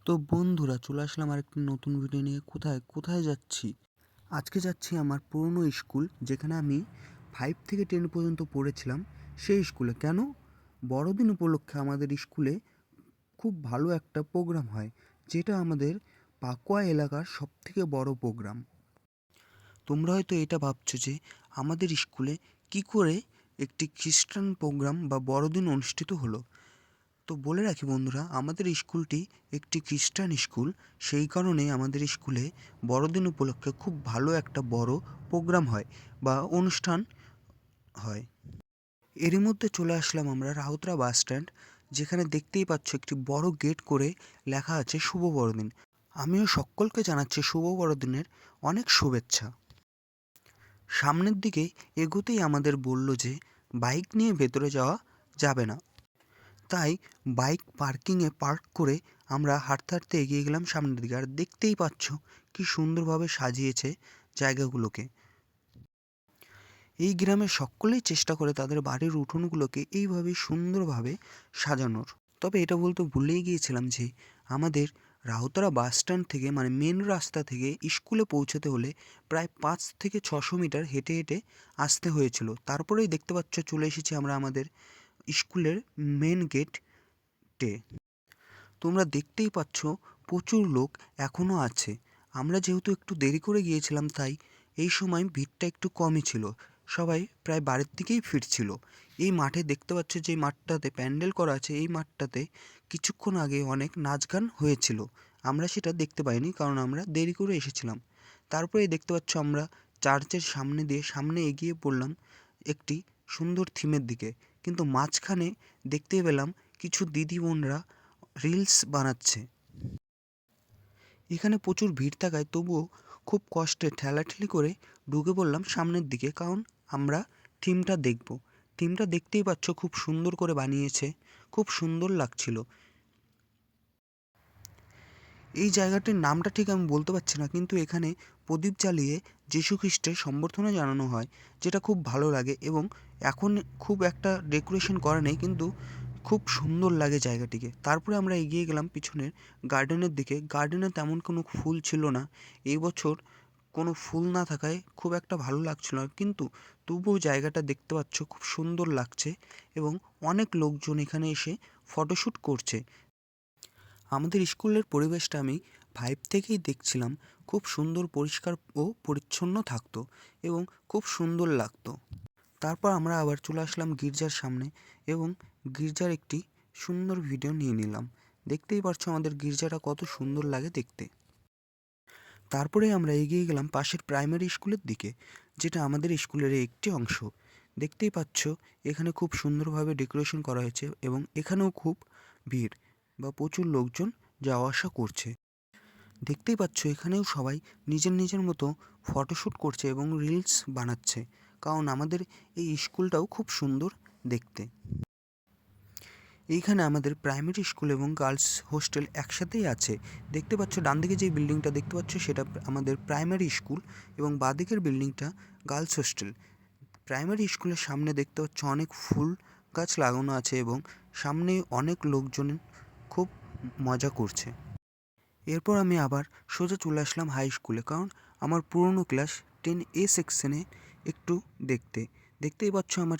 তো বন্ধুরা চলে আসলাম আরেকটি নতুন ভিডিও নিয়ে। কোথায় যাচ্ছি? আজকে যাচ্ছি আমার পুরনো স্কুল, যেখানে আমি 5 থেকে 10 পর্যন্ত পড়েছিলাম, সেই স্কুলে। কেন? বড়দিন উপলক্ষে আমাদের স্কুলে খুব ভালো একটা প্রোগ্রাম হয়, যেটা আমাদের পাকুয়া এলাকার সবথেকে বড় প্রোগ্রাম। তোমরা হয়তো এটা ভাবছো যে আমাদের স্কুলে কি করে একটি খ্রিস্টান প্রোগ্রাম বা বড়দিন অনুষ্ঠিত হলো। তো বলে রাখি বন্ধুরা, আমাদের স্কুলটি একটি খ্রিস্টান স্কুল। সেই কারণে আমাদের স্কুলে বড়দিন উপলক্ষে খুব ভালো একটা বড় প্রোগ্রাম হয় বা অনুষ্ঠান হয়। এরই মধ্যে চলে আসলাম আমরা রাউতরা বাস স্ট্যান্ড, যেখানে দেখতেই পাচ্ছ একটি বড় গেট করে লেখা আছে শুভ বড়দিন। আমিও সকলকে জানাচ্ছি শুভ বড়দিনের অনেক শুভেচ্ছা। সামনের দিকে এগোতেই আমাদের বলল যে বাইক নিয়ে ভেতরে যাওয়া যাবে না। তাই বাইক পার্ক করে আমরা হাঁটতে হাঁটতে এগিয়ে গেলাম সামনের দিকে। আর দেখতেই পাচ্ছ কি সুন্দরভাবে সাজিয়েছে জায়গাগুলোকে। এই গ্রামের সকলেই চেষ্টা করে তাদের বাড়ির উঠোনগুলোকে এইভাবে সুন্দরভাবে সাজানোর। তবে এটা বলতে ভুলেই গিয়েছিলাম যে আমাদের রাউতারা বাস স্ট্যান্ড থেকে, মানে মেন রাস্তা থেকে স্কুলে পৌঁছতে হলে প্রায় 5 থেকে 600 মিটার হেঁটে হেঁটে আসতে হয়েছিল। তারপরেই দেখতে পাচ্ছ চলে এসেছি আমরা আমাদের স্কুলের মেন গেটে। তোমরা দেখতেই পাচ্ছ প্রচুর লোক এখনও আছে। আমরা যেহেতু একটু দেরি করে গিয়েছিলাম, তাই এই সময় ভিড়টা একটু কমই ছিল। সবাই প্রায় বাড়ির দিকেই ফিরছিল। এই মাঠে দেখতে পাচ্ছ যে মাঠটাতে প্যান্ডেল করা আছে, এই মাঠটাতে কিছুক্ষণ আগে অনেক নাচ গান হয়েছিল। আমরা সেটা দেখতে পাইনি, কারণ আমরা দেরি করে এসেছিলাম। তারপরে দেখতে পাচ্ছ আমরা চার্চের সামনে এগিয়ে পড়লাম একটি সুন্দর থিমের দিকে। কিন্তু মাঝখানে দেখতে পেলাম কিছু দিদি বোনরা রিলস বানাচ্ছে। এখানে প্রচুর ভিড় থাকায় তবুও খুব কষ্টে ঠেলাঠেলি করে ঢুকে পড়লাম সামনের দিকে, কারণ আমরা থিমটা দেখব। থিমটা দেখতেই পাচ্ছ খুব সুন্দর করে বানিয়েছে, খুব সুন্দর লাগছিল। এই জায়গাটির নামটা ঠিক আমি বলতে পারছি না, কিন্তু এখানে প্রদীপ জ্বালিয়ে যীশু খ্রিস্টের সম্বর্ধনা জানানো হয়, যেটা খুব ভালো লাগে। এবং এখন খুব একটা ডেকোরেশন করা নেই, কিন্তু খুব সুন্দর লাগে জায়গাটিকে। তারপরে আমরা এগিয়ে গেলাম পিছনের গার্ডেনের দিকে। গার্ডেনে তেমন কোনো ফুল ছিল না এই বছর। কোনো ফুল না থাকায় খুব একটা ভালো লাগছিল না, কিন্তু তবুও জায়গাটা দেখতে পাচ্ছ খুব সুন্দর লাগছে এবং অনেক লোকজন এখানে এসে ফটোশ্যুট করছে। আমাদের স্কুলের পরিবেশটা আমি 5 থেকেই দেখছিলাম, খুব সুন্দর পরিষ্কার ও পরিচ্ছন্ন থাকতো এবং খুব সুন্দর লাগতো। তারপর আমরা আবার চলে আসলাম গির্জার সামনে এবং গির্জার একটি সুন্দর ভিডিও নিয়ে নিলাম। দেখতেই পারছো আমাদের গির্জাটা কত সুন্দর লাগে দেখতে। তারপরে আমরা এগিয়ে গেলাম পাশের প্রাইমারি স্কুলের দিকে, যেটা আমাদের স্কুলের একটি অংশ। দেখতেই পাচ্ছ এখানে খুব সুন্দরভাবে ডেকোরেশন করা হয়েছে এবং এখানেও খুব ভিড় বা প্রচুর লোকজন যাওয়া আসা করছে। দেখতেই পাচ্ছ এখানেও সবাই নিজের নিজের মতো ফটোশ্যুট করছে এবং রিলস বানাচ্ছে, কারণ আমাদের এই স্কুলটাও খুব সুন্দর দেখতে। এইখানে আমাদের প্রাইমারি স্কুল এবং গার্লস হোস্টেল একসাথেই আছে। দেখতে পাচ্ছ ডান দিকে যে বিল্ডিংটা দেখতে পাচ্ছ সেটা আমাদের প্রাইমারি স্কুল এবং বাঁদিকের বিল্ডিংটা গার্লস হোস্টেল। প্রাইমারি স্কুলের সামনে দেখতে পাচ্ছ অনেক ফুল গাছ লাগানো আছে এবং সামনে অনেক লোকজন খুব মজা করছে। এরপর আমি আবার সোজা চলে আসলাম হাই স্কুলে, কারণ আমার পুরনো ক্লাস 10A সেকশনে একটু দেখতেই পাচ্ছ আমার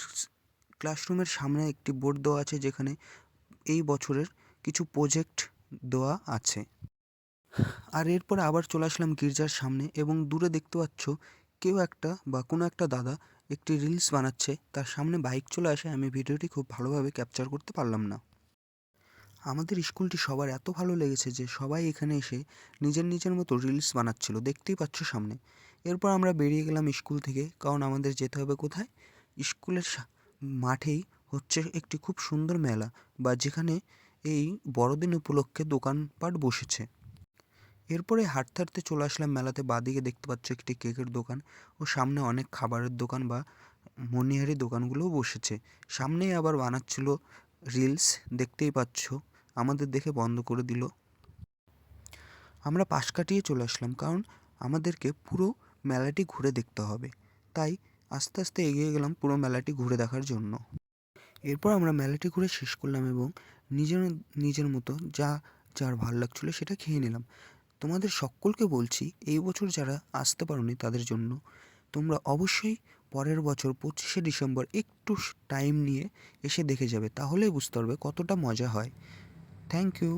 ক্লাসরুমের সামনে একটি বোর্ড দেওয়া আছে, যেখানে এই বছরের কিছু প্রজেক্ট দেওয়া আছে। আর এরপর আবার চলে আসলাম গির্জার সামনে এবং দূরে দেখতে পাচ্ছ কেউ একটা বা কোনো একটা দাদা একটি রিলস বানাচ্ছে। তার সামনে বাইক চলে আসে, আমি ভিডিওটি খুব ভালোভাবে ক্যাপচার করতে পারলাম না। আমাদের স্কুলটি সবার এত ভালো লেগেছে যে সবাই এখানে এসে নিজের নিজের মতো রিলস বানাচ্ছিল, দেখতেই পাচ্ছ সামনে। এরপর আমরা বেরিয়ে গেলাম স্কুল থেকে, কারণ আমাদের যেতে হবে কোথায়? স্কুলের মাঠেই হচ্ছে একটি খুব সুন্দর মেলা, বা যেখানে এই বড়দিন উপলক্ষে দোকানপাট বসেছে। এরপরে হাঁটতে হাঁটতে চলে আসলাম মেলাতে। বাঁদিকে দেখতে পাচ্ছ একটি কেকের দোকান ও সামনে অনেক খাবারের দোকান বা মনিহারি দোকানগুলোও বসেছে। সামনেই আবার বানাচ্ছিল রিলস, দেখতেই পাচ্ছ। আমাদের দেখে বন্ধ করে দিল। আমরা পাশ কাটিয়ে চলে আসলাম, কারণ আমাদেরকে পুরো মেলাটি ঘুরে দেখতে হবে। তাই আস্তে আস্তে এগিয়ে গেলাম পুরো মেলাটি ঘুরে দেখার জন্য। এরপর আমরা মেলাটি ঘুরে শেষ করলাম এবং নিজের নিজের মতো যা যা আর ভালো লাগছিলো সেটা খেয়ে নিলাম। তোমাদের সকলকে বলছি এই বছর যারা আসতে পারোনি তাদের জন্য তোমরা অবশ্যই পরের বছর 25শে ডিসেম্বর একটু টাইম নিয়ে এসে দেখে যাবে, তাহলেই বুঝতে পারবে কতটা মজা হয়। Thank you.